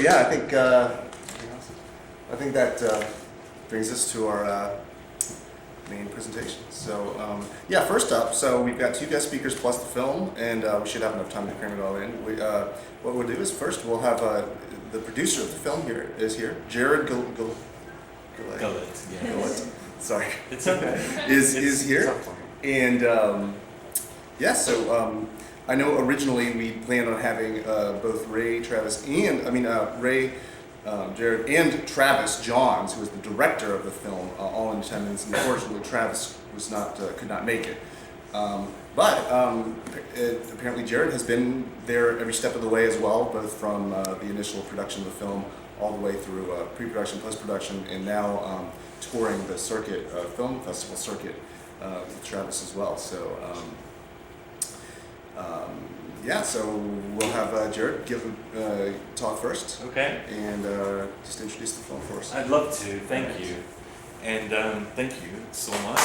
yeah, I think that brings us to our main presentation. So yeah, first up, so we've got 2 guest speakers plus the film, and we should have enough time to cram it all in. What we'll do is first we'll have the producer of the film is here, Jarrod Gullett. Gullett. Sorry. It's okay. is here, and yeah. So I know originally we planned on having both Ray, Travis, and Ray, Jarrod, and Travis Johns, who was the director of the film, all in attendance. And unfortunately, Travis was could not make it. But apparently, Jarrod has been there every step of the way as well, both from the initial production of the film all the way through pre-production, post-production, and now touring the circuit, film festival circuit with Travis as well. So. Yeah, so we'll have Jarrod give a talk first. Okay. And just introduce the film for us. I'd love to. Thank you. And thank you so much.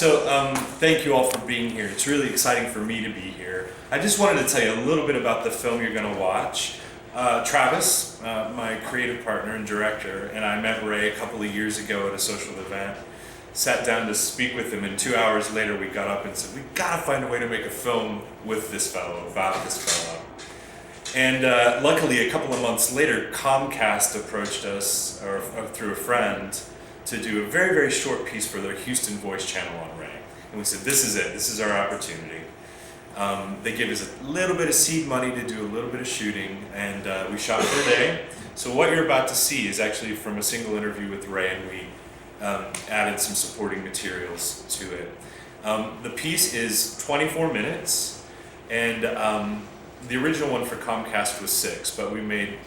And thank you all for being here. It's really exciting for me to be here. I just wanted to tell you a little bit about the film you're going to watch. Travis, my creative partner and director, and I met Ray a couple of years ago at a social event. Sat down to speak with him, and 2 hours later we got up and said, we gotta find a way to make a film with this fellow, about this fellow. And luckily, a couple of months later, Comcast approached us, or through a friend, to do a very, very short piece for their Houston Voice channel on Ray. And we said, this is it, this is our opportunity. They gave us a little bit of seed money to do a little bit of shooting, and we shot for a day. So what you're about to see is actually from a single interview with Ray, and we added some supporting materials to it. The piece is 24 minutes, and the original one for Comcast was 6, but we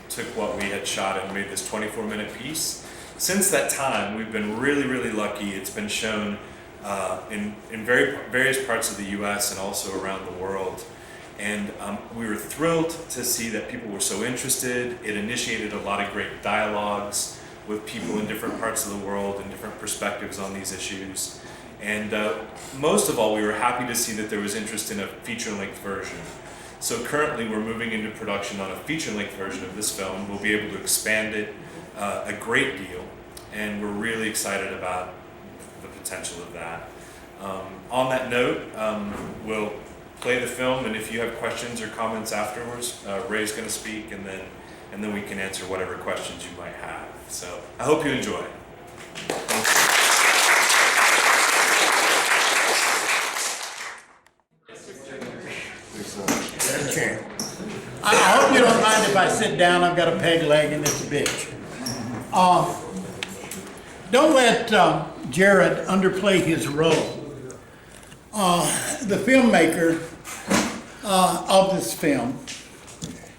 took what we had shot and made this 24-minute piece. Since that time, we've been really, really lucky. It's been shown in various parts of the U.S. and also around the world. And we were thrilled to see that people were so interested. It initiated a lot of great dialogues with people in different parts of the world and different perspectives on these issues. And most of all, we were happy to see that there was interest in a feature-length version. So currently we're moving into production on a feature-length version of this film. We'll be able to expand it a great deal, and we're really excited about the potential of that. On that note, we'll play the film, and if you have questions or comments afterwards, Ray's gonna speak, and then we can answer whatever questions you might have. So I hope you enjoy. I hope you don't mind if I sit down. I've got a peg leg and it's a bitch. Don't let Jarrod underplay his role. The filmmaker of this film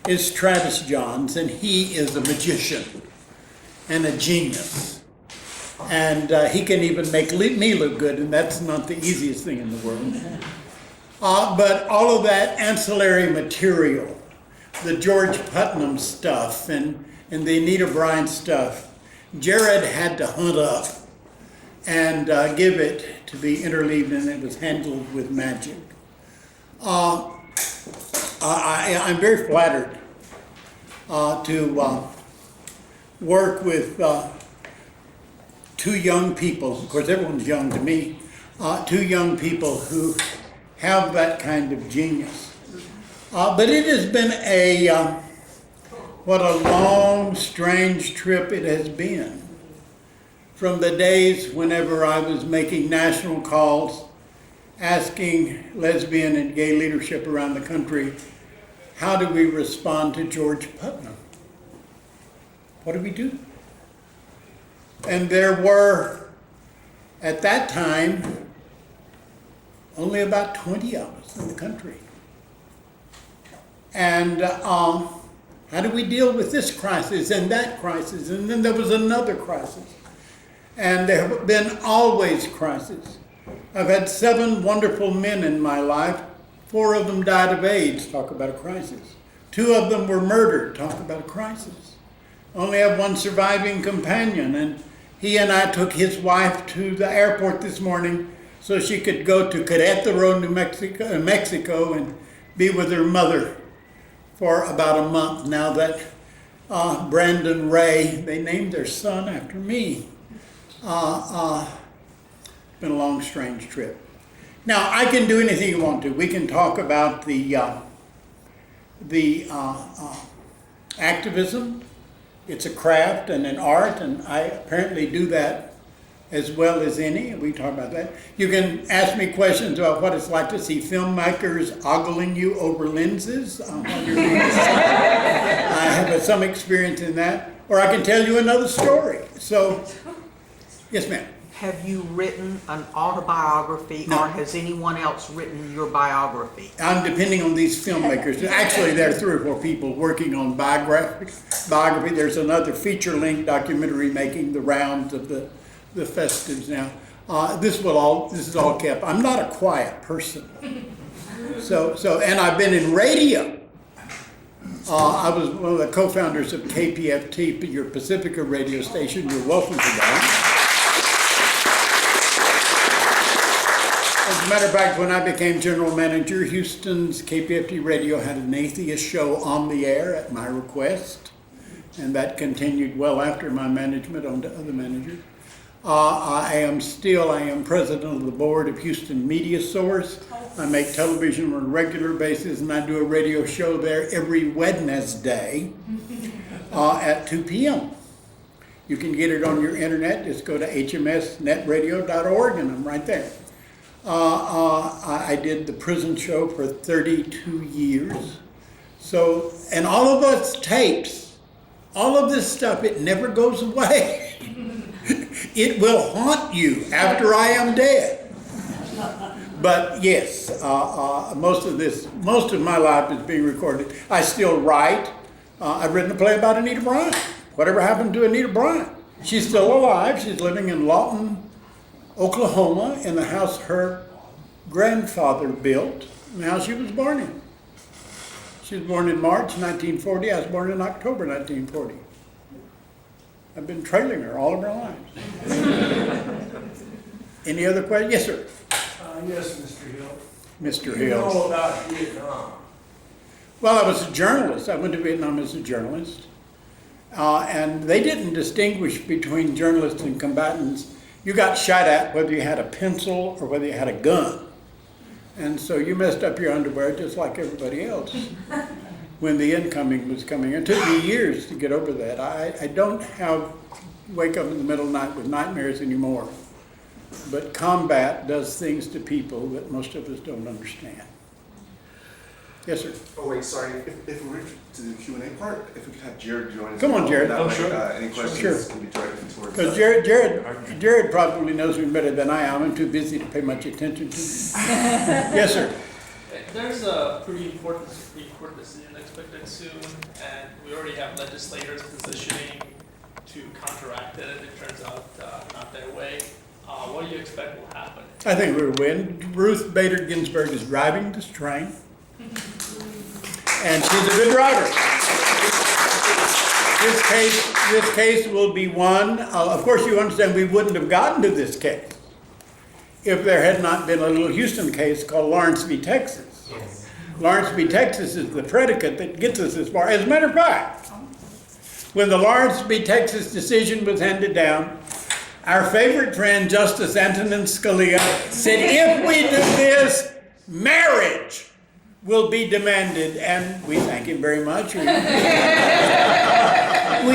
is Travis Johns, and he is a magician and a genius. And he can even make me look good, and that's not the easiest thing in the world. But all of that ancillary material, the George Putnam stuff and the Anita Bryant stuff, Jarrod had to hunt up and give it to be interleaved, and it was handled with magic. I'm very flattered to work with 2 young people. Of course, everyone's young to me. 2 young people who have that kind of genius. But it has been what a long, strange trip it has been. From the days whenever I was making national calls, asking lesbian and gay leadership around the country, how do we respond to George Putnam? What do we do? And there were, at that time, only about 20 of us in the country. And how do we deal with this crisis and that crisis? And then there was another crisis. And there have been always crises. I've had 7 wonderful men in my life. 4 of them died of AIDS, talk about a crisis. 2 of them were murdered, talk about a crisis. Only have 1 surviving companion, and he and I took his wife to the airport this morning so she could go to Querétaro, Mexico, and be with her mother for about a month now that Brandon Ray, they named their son after me. Been a long, strange trip. Now, I can do anything you want to. We can talk about the activism. It's a craft and an art, and I apparently do that as well as any. We talk about that. You can ask me questions about what it's like to see filmmakers ogling you over lenses. I have some experience in that. Or I can tell you another story. So, yes, ma'am. Have you written an autobiography, No. or has anyone else written your biography? I'm depending on these filmmakers. Actually, there are 3 or 4 people working on biography. There's another feature-length documentary making the rounds of the festives now. This is all kept. I'm not a quiet person. And I've been in radio. I was one of the co-founders of KPFT, your Pacifica radio station. You're welcome to that. As a matter of fact, when I became general manager, Houston's KPFT radio had an atheist show on the air at my request, and that continued well after my management on to other managers. I am president of the board of Houston Media Source. I make television on a regular basis, and I do a radio show there every Wednesday at 2 p.m. You can get it on your internet. Just go to hmsnetradio.org, and I'm right there. I did the prison show for 32 years. So, and all of us tapes, all of this stuff, it never goes away. It will haunt you after I am dead. But yes, most of my life is being recorded. I still write. I've written a play about Anita Bryant. Whatever happened to Anita Bryant? She's still alive. She's living in Lawton, Oklahoma, in the house her grandfather built, and the house she was born in. She was born in March 1940. I was born in October 1940. I've been trailing her all of her life. Any other questions? Yes, sir. Yes, Mr. Hill. Mr. You Hill. know about Vietnam. Well, I was a journalist. I went to Vietnam as a journalist. And they didn't distinguish between journalists and combatants. You got shot at whether you had a pencil or whether you had a gun. And so you messed up your underwear just like everybody else when the incoming was coming. It took me years to get over that. I don't wake up in the middle of the night with nightmares anymore. But combat does things to people that most of us don't understand. Yes, sir. Oh wait, sorry. If we're to the Q&A part, if we could have Jarrod join us. Come on, Jarrod. That Oh, way, sure. Any questions Sure. can be directed towards. Because Jarrod probably knows me better than I am. I'm too busy to pay much attention to him. Yes, sir. There's a pretty important Supreme Court decision expected soon, and we already have legislators positioning to counteract it if it turns out not their way. What do you expect will happen? I think we'll win. Ruth Bader Ginsburg is driving this train, and she's a good driver. This case will be won. Of course, you understand we wouldn't have gotten to this case if there had not been a little Houston case called Lawrence v. Texas. Yes. Lawrence v. Texas is the predicate that gets us as far. As a matter of fact, when the Lawrence v. Texas decision was handed down, our favorite friend, Justice Antonin Scalia, said, if we do this, marriage will be demanded. And we thank him very much. We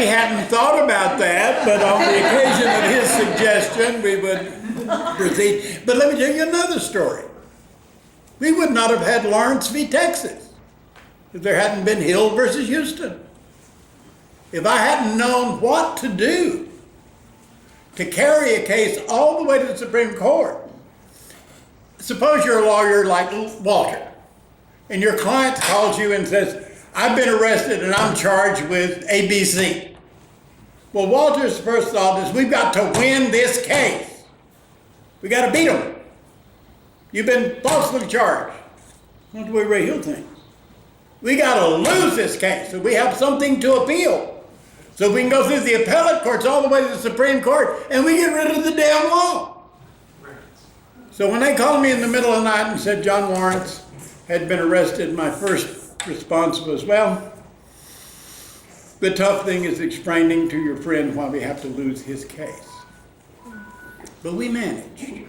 hadn't thought about that, but on the occasion of his suggestion, we would proceed. But let me tell you another story. We would not have had Lawrence v. Texas if there hadn't been Hill versus Houston. If I hadn't known what to do to carry a case all the way to the Supreme Court. Suppose you're a lawyer like Walter, and your client calls you and says, I've been arrested and I'm charged with ABC. Well, Walter's first thought is, we've got to win this case. We got to beat them. You've been falsely charged. That's the way Ray Hill thinks. We got to lose this case so we have something to appeal. So we can go through the appellate courts all the way to the Supreme Court and we get rid of the damn law. So when they called me in the middle of the night and said, John Lawrence, had been arrested, my first response was, well, the tough thing is explaining to your friend why we have to lose his case. But we managed.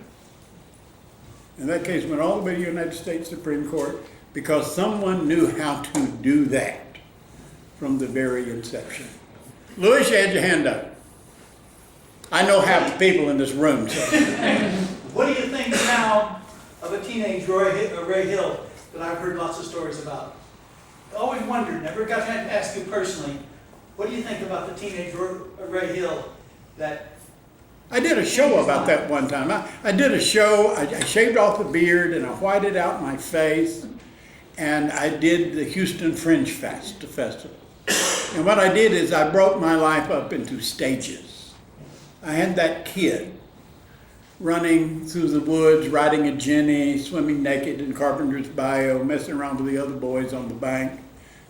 And that case went all the way to the United States Supreme Court because someone knew how to do that from the very inception. Louis, you had your hand up. I know half the people in this room, so. What do you think now of a teenage Ray Hill that I've heard lots of stories about? I always wondered, never got to ask you personally, what do you think about the teenage Ray Hill that... I did a show about that one time. I did a show, I shaved off the beard and I whited out my face, and I did the Houston Fringe Festival. And what I did is I broke my life up into stages. I had that kid running through the woods, riding a Jenny, swimming naked in Carpenter's Bayou, messing around with the other boys on the bank.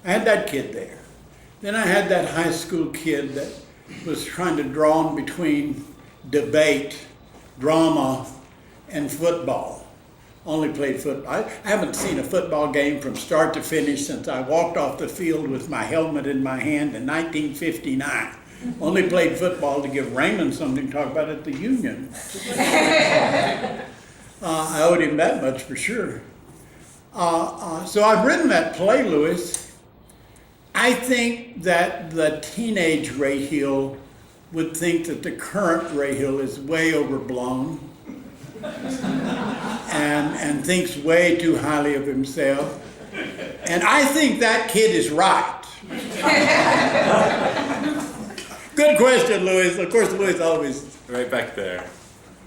I had that kid there. Then I had that high school kid that was trying to draw in between debate, drama, and football. Only played football. I haven't seen a football game from start to finish since I walked off the field with my helmet in my hand in 1959. Only played football to give Raymond something to talk about at the Union. I owed him that much for sure. So I've written that play, Louis. I think that the teenage Ray Hill would think that the current Ray Hill is way overblown and thinks way too highly of himself. And I think that kid is right. Good question, Louis. Of course, Louis always... Right back there.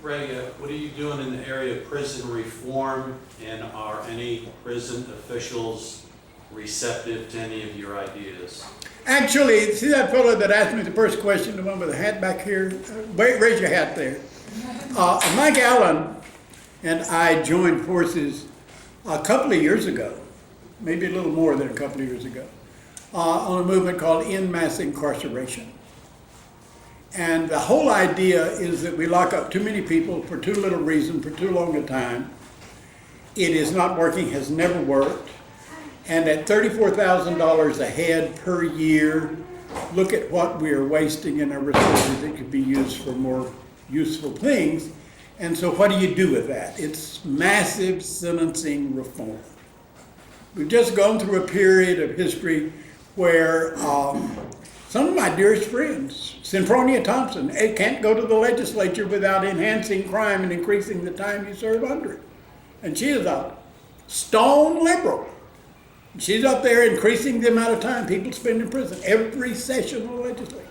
Ray, what are you doing in the area of prison reform, and are any prison officials receptive to any of your ideas? Actually, see that fellow that asked me the first question, the one with the hat back here? Raise your hat there. Mike Allen and I joined forces a couple of years ago, maybe a little more than a couple of years ago, on a movement called En Masse Incarceration. And the whole idea is that we lock up too many people for too little reason, for too long a time. It is not working, has never worked. And at $34,000 a head per year, look at what we are wasting in our resources that could be used for more useful things. And so what do you do with that? It's massive sentencing reform. We've just gone through a period of history where some of my dearest friends, Synfronia Thompson, can't go to the legislature without enhancing crime and increasing the time you serve under it. And she is a stone liberal. She's up there increasing the amount of time people spend in prison every session of the legislature.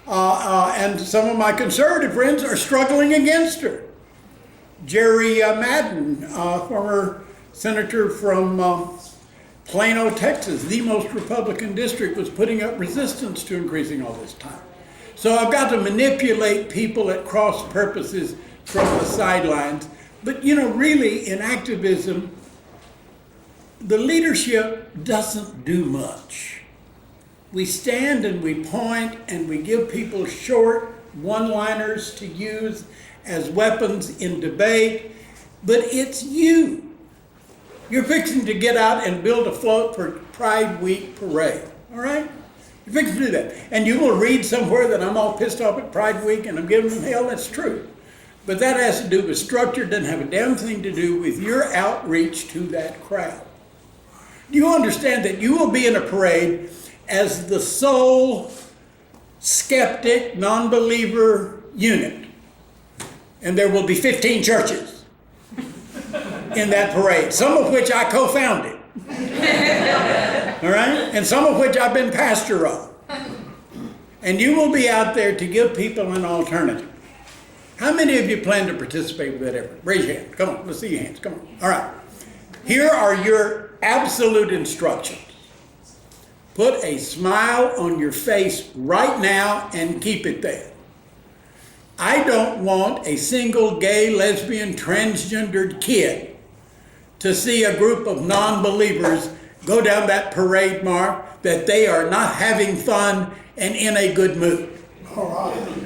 And some of my conservative friends are struggling against her. Jerry Madden, former senator from Plano, Texas, the most Republican district, was putting up resistance to increasing all this time. So I've got to manipulate people at cross purposes from the sidelines. But you know, really in activism, the leadership doesn't do much. We stand and we point and we give people short one-liners to use as weapons in debate, but it's you. You're fixing to get out and build a float for Pride Week parade, all right? You're fixing to do that. And you will read somewhere that I'm all pissed off at Pride Week and I'm giving them hell. That's true. But that has to do with structure, doesn't have a damn thing to do with your outreach to that crowd. Do you understand that you will be in a parade as the sole skeptic, non-believer unit, and there will be 15 churches in that parade, some of which I co-founded, all right, and some of which I've been pastor of. And you will be out there to give people an alternative. How many of you plan to participate with that effort? Raise your hand. Come on, let's see your hands. Come on. All right. Here are your absolute instructions. Put a smile on your face right now and keep it there. I don't want a single gay, lesbian, transgendered kid to see a group of non-believers go down that parade mark that they are not having fun and in a good mood.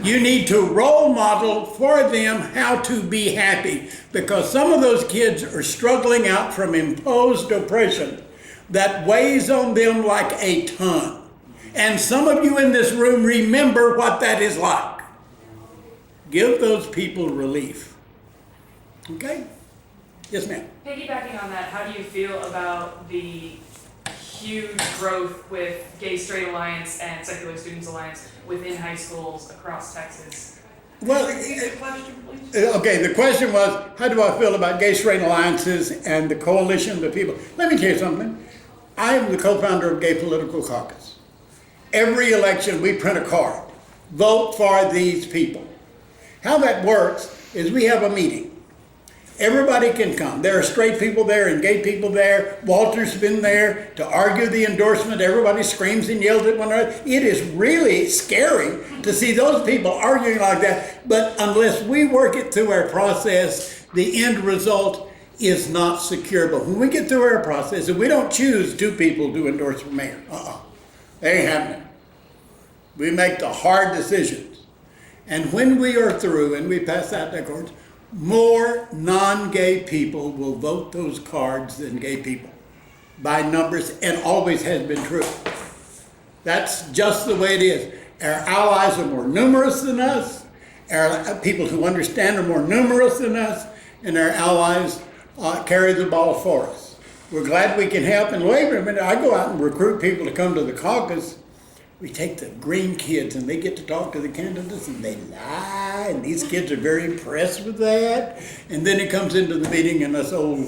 You need to role model for them how to be happy, because some of those kids are struggling out from imposed oppression that weighs on them like a ton. And some of you in this room remember what that is like. Give those people relief. Okay? Yes, ma'am. Piggybacking on that, how do you feel about the huge growth with Gay Straight Alliance and Secular Students Alliance within high schools across Texas? Well, okay, the question was, how do I feel about gay straight alliances and the coalition of the people? Let me tell you something. I am the co-founder of Gay Political Caucus. Every election, we print a card. Vote for these people. How that works is we have a meeting. Everybody can come. There are straight people there and gay people there. Walter's been there to argue the endorsement. Everybody screams and yells at one another. It is really scary to see those people arguing like that. But unless we work it through our process, the end result is not secure. But when we get through our process, and we don't choose two people to endorse for mayor. That ain't happening. We make the hard decisions. And when we are through and we pass out that cards, more non-gay people will vote those cards than gay people by numbers, and always has been true. That's just the way it is. Our allies are more numerous than us. Our people who understand are more numerous than us, and our allies carry the ball for us. We're glad we can help. And wait a minute, I go out and recruit people to come to the caucus. We take the green kids and they get to talk to the candidates and they lie, and these kids are very impressed with that. And then it comes into the meeting and us old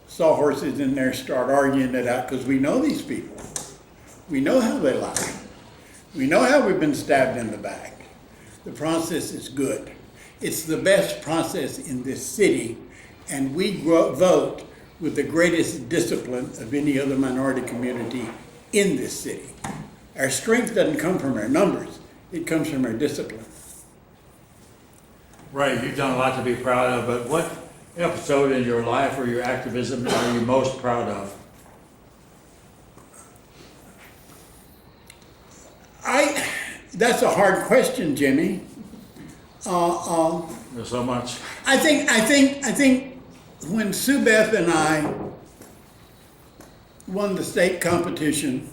sawhorses in there start arguing it out, because we know these people. We know how they lie. We know how we've been stabbed in the back. The process is good. It's the best process in this city, and we vote with the greatest discipline of any other minority community in this city. Our strength doesn't come from our numbers, it comes from our discipline. Right, you've done a lot to be proud of, but what episode in your life or your activism are you most proud of? That's a hard question, Jimmy. There's so much. I think when Sue Beth and I won the state competition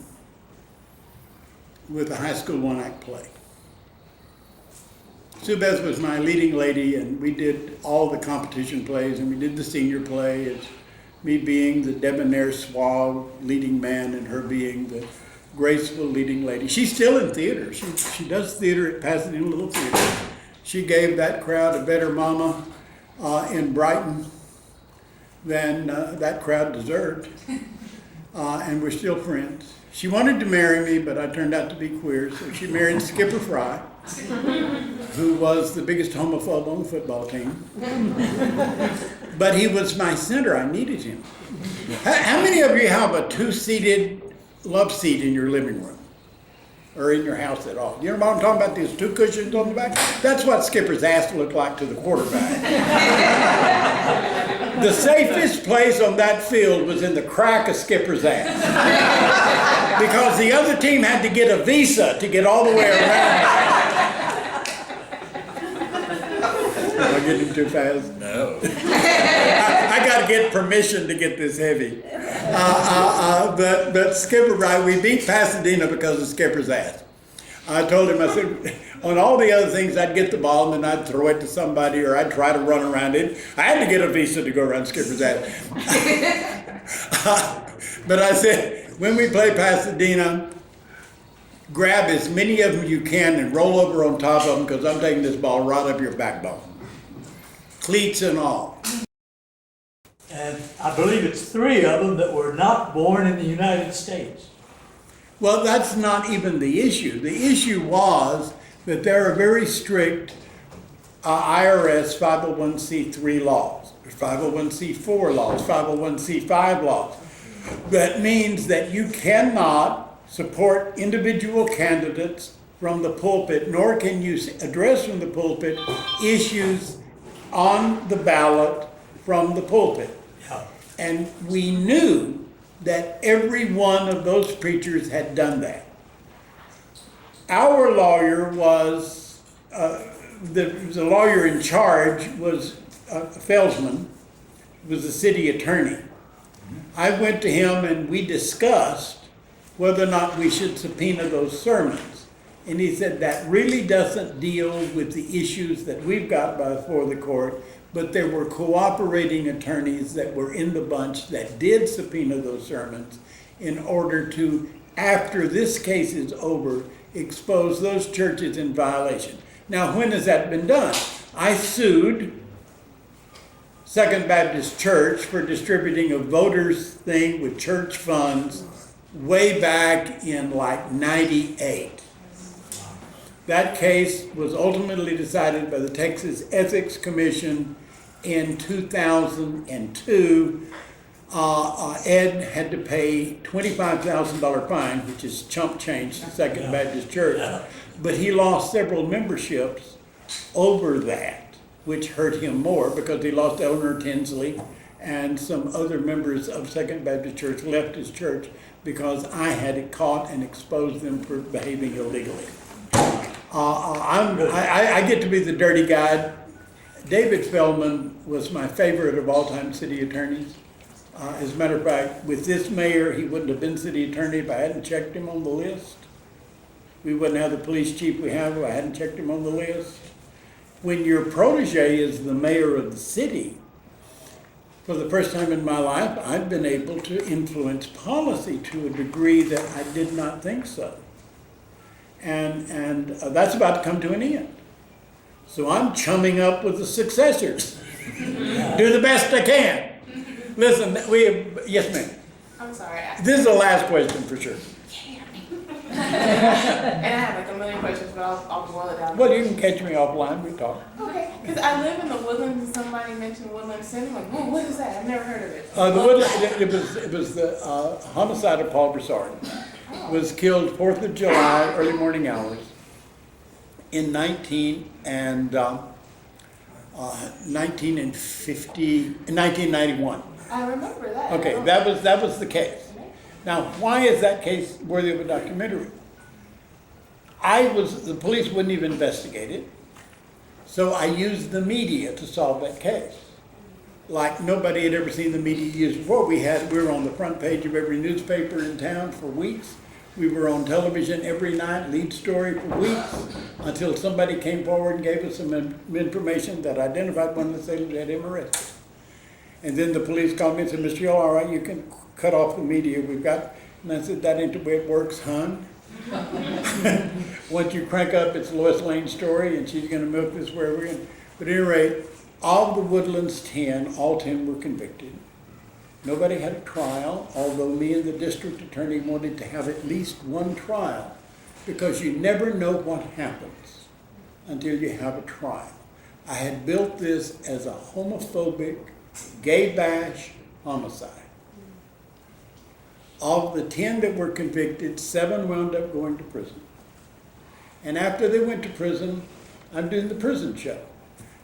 with a high school one-act play. Sue Beth was my leading lady, and we did all the competition plays, and we did the senior play. It's me being the debonair, suave leading man, and her being the graceful leading lady. She's still in theater. She does theater at Pasadena Little Theater. She gave that crowd a better mama in Brighton than that crowd deserved, and we're still friends. She wanted to marry me, but I turned out to be queer, so she married Skipper Fry, who was the biggest homophobe on the football team. But he was my center. I needed him. How many of you have a two-seated love seat in your living room or in your house at all? You know what I'm talking about? These two cushions on the back? That's what Skipper's ass looked like to the quarterback. The safest place on that field was in the crack of Skipper's ass, because the other team had to get a visa to get all the way around. Am I getting too fast? No. I got to get permission to get this heavy. But Skipper, right, we beat Pasadena because of Skipper's ass. I told him, I said, on all the other things, I'd get the ball and then I'd throw it to somebody, or I'd try to run around it. I had to get a visa to go around Skipper's ass. But I said, when we play Pasadena, grab as many of them you can and roll over on top of them, because I'm taking this ball right up your backbone. Cleats and all. And I believe it's 3 of them that were not born in the United States. Well, that's not even the issue. The issue was that there are very strict IRS 501c3 laws, 501c4 laws, 501c5 laws. That means that you cannot support individual candidates from the pulpit, nor can you address from the pulpit issues on the ballot from the pulpit. And we knew that every one of those preachers had done that. Our lawyer was, the lawyer in charge was Felsman, was the city attorney. I went to him and we discussed whether or not we should subpoena those sermons. And he said that really doesn't deal with the issues that we've got before the court, but there were cooperating attorneys that were in the bunch that did subpoena those sermons in order to, after this case is over, expose those churches in violation. Now, when has that been done? I sued Second Baptist Church for distributing a voters thing with church funds way back in like 98. That case was ultimately decided by the Texas Ethics Commission in 2002. Ed had to pay $25,000 fine, which is chump change to Second Baptist Church, but he lost several memberships over that, which hurt him more because he lost Eleanor Tinsley and some other members of Second Baptist Church left his church because I had caught and exposed them for behaving illegally. I get to be the dirty guy. David Feldman was my favorite of all-time city attorneys. As a matter of fact, with this mayor, he wouldn't have been city attorney if I hadn't checked him on the list. We wouldn't have the police chief we have if I hadn't checked him on the list. When your protege is the mayor of the city, for the first time in my life, I've been able to influence policy to a degree that I did not think so. And that's about to come to an end. So I'm chumming up with the successors. Do the best I can. Listen, yes ma'am. I'm sorry. This is the last question for sure. And I have like a million questions, but I'll boil it down. Well, you can catch me offline, we talk. Okay, because I live in the Woodlands and somebody mentioned Woodland Center. I'm like, whoa, what is that? I've never heard of it. The Woodland, it was the homicide of Paul Broussard. Was killed 4th of July, early morning hours, in 1991. I remember that. Okay, that was the case. Now, why is that case worthy of a documentary? The police wouldn't even investigate it, so I used the media to solve that case. Like nobody had ever seen the media used before. We were on the front page of every newspaper in town for weeks. We were on television every night, lead story for weeks, until somebody came forward and gave us some information that identified one of the sailors had him arrested. And then the police called me and said, Mr. Hill, all right, you can cut off the media we've got. And I said, that ain't the way it works, hon. Once you crank up, it's Lois Lane's story, and she's going to milk this wherever. But at any rate, of the Woodlands 10, all 10 were convicted. Nobody had a trial, although me and the district attorney wanted to have at least one trial, because you never know what happens until you have a trial. I had built this as a homophobic, gay bash homicide. Of the 10 that were convicted, 7 wound up going to prison. And after they went to prison, I'm doing the prison show.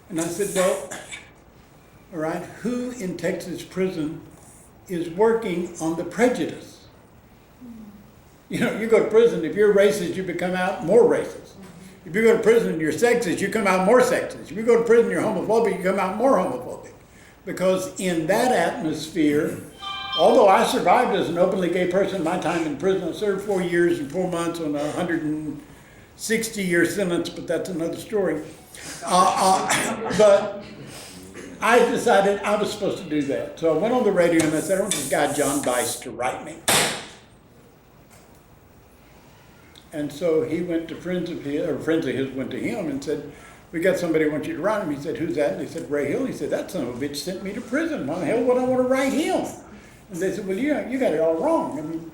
And I said, well, all right, who in Texas prison is working on the prejudice? You know, you go to prison, if you're racist, you become out more racist. If you go to prison and you're sexist, you come out more sexist. If you go to prison and you're homophobic, you come out more homophobic. Because in that atmosphere, although I survived as an openly gay person my time in prison, I served 4 years and 4 months on a 160-year sentence, but that's another story. But I decided I was supposed to do that. So I went on the radio and I said, I want this guy John Bice to write me. And so he went to friends of his went to him and said, we got somebody who wants you to write him. He said, who's that? And they said, Ray Hill. He said, that son of a bitch sent me to prison. Why the hell would I want to write him? And they said, well, you got it all wrong. I mean,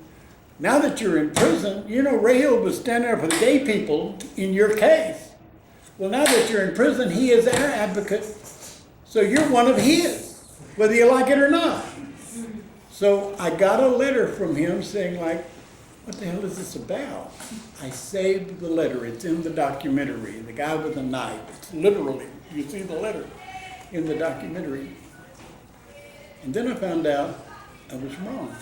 now that you're in prison, you know, Ray Hill was standing up for the gay people in your case. Well, now that you're in prison, he is our advocate. So you're one of his, whether you like it or not. So I got a letter from him saying, like, what the hell is this about? I saved the letter. It's in the documentary. The guy with the knife. It's literally, you see the letter in the documentary. And then I found out I was wrong.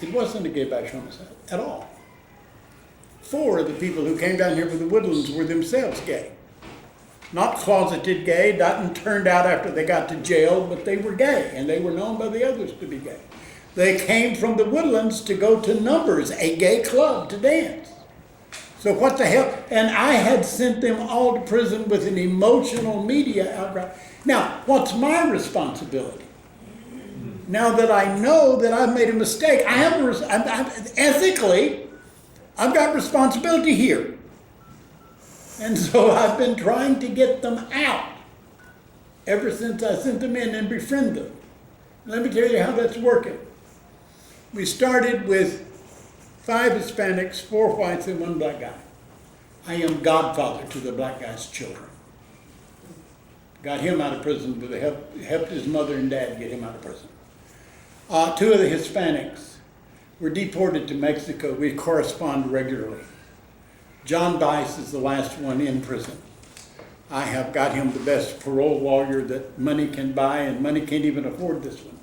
It wasn't a gay bash homicide at all. 4 of the people who came down here for the Woodlands were themselves gay. Not closeted gay, not turned out after they got to jail, but they were gay, and they were known by the others to be gay. They came from the Woodlands to go to Numbers, a gay club, to dance. So what the hell? And I had sent them all to prison with an emotional media outcry. Now, what's my responsibility? Now that I know that I've made a mistake, ethically, I've got responsibility here. And so I've been trying to get them out ever since I sent them in and befriend them. Let me tell you how that's working. We started with 5 Hispanics, 4 whites, and 1 black guy. I am godfather to the black guy's children. Got him out of prison with the helped his mother and dad get him out of prison. 2 of the Hispanics were deported to Mexico. We correspond regularly. John Bice is the last one in prison. I have got him the best parole lawyer that money can buy, and money can't even afford this one.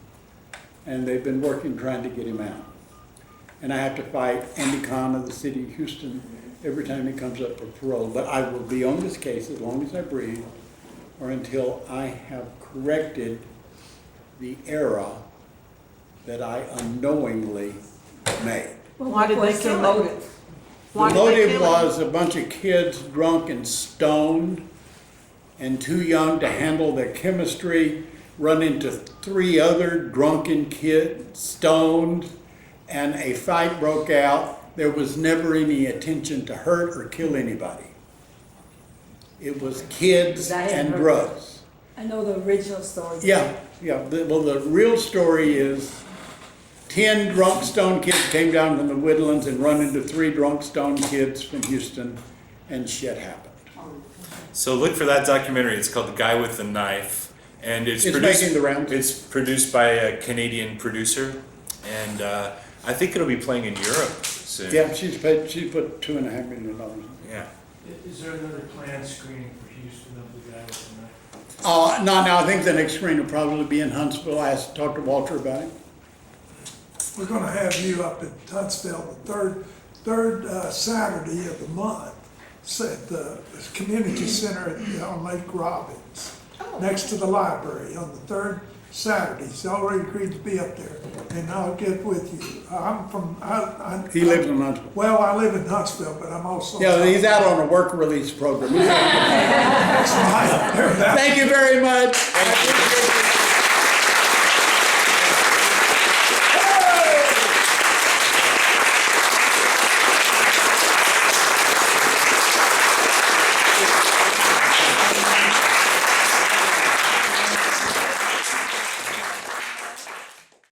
And they've been working trying to get him out. And I have to fight Andy Kahn of the city of Houston every time he comes up for parole. But I will be on this case as long as I breathe, or until I have corrected the error that I unknowingly made. Why did they kill him? The motive was a bunch of kids drunk and stoned and too young to handle their chemistry, run into 3 other drunken kids, stoned, and a fight broke out. There was never any intention to hurt or kill anybody. It was kids and drugs. I know the original story. Yeah. Well, the real story is 10 drunk stone kids came down from the Woodlands and run into 3 drunk stone kids from Houston, and shit happened. So look for that documentary. It's called The Guy with the Knife, and it's produced, making the rounds. It's produced by a Canadian producer, and I think it'll be playing in Europe soon. Yeah, she put $2.5 million. Yeah. Is there another planned screening for Houston of The Guy with the Knife? No, I think the next screen will probably be in Huntsville. I asked to talk to Walter about it. We're gonna have you up in Huntsville the third Saturday of the month, at the community center on Lake Robbins, next to the library on the 3rd Saturday. He's already agreed to be up there, and I'll get with you. He lives in Huntsville. Well, I live in Huntsville, but I'm also. Yeah, he's out on a work release program. Thank Thank you very much.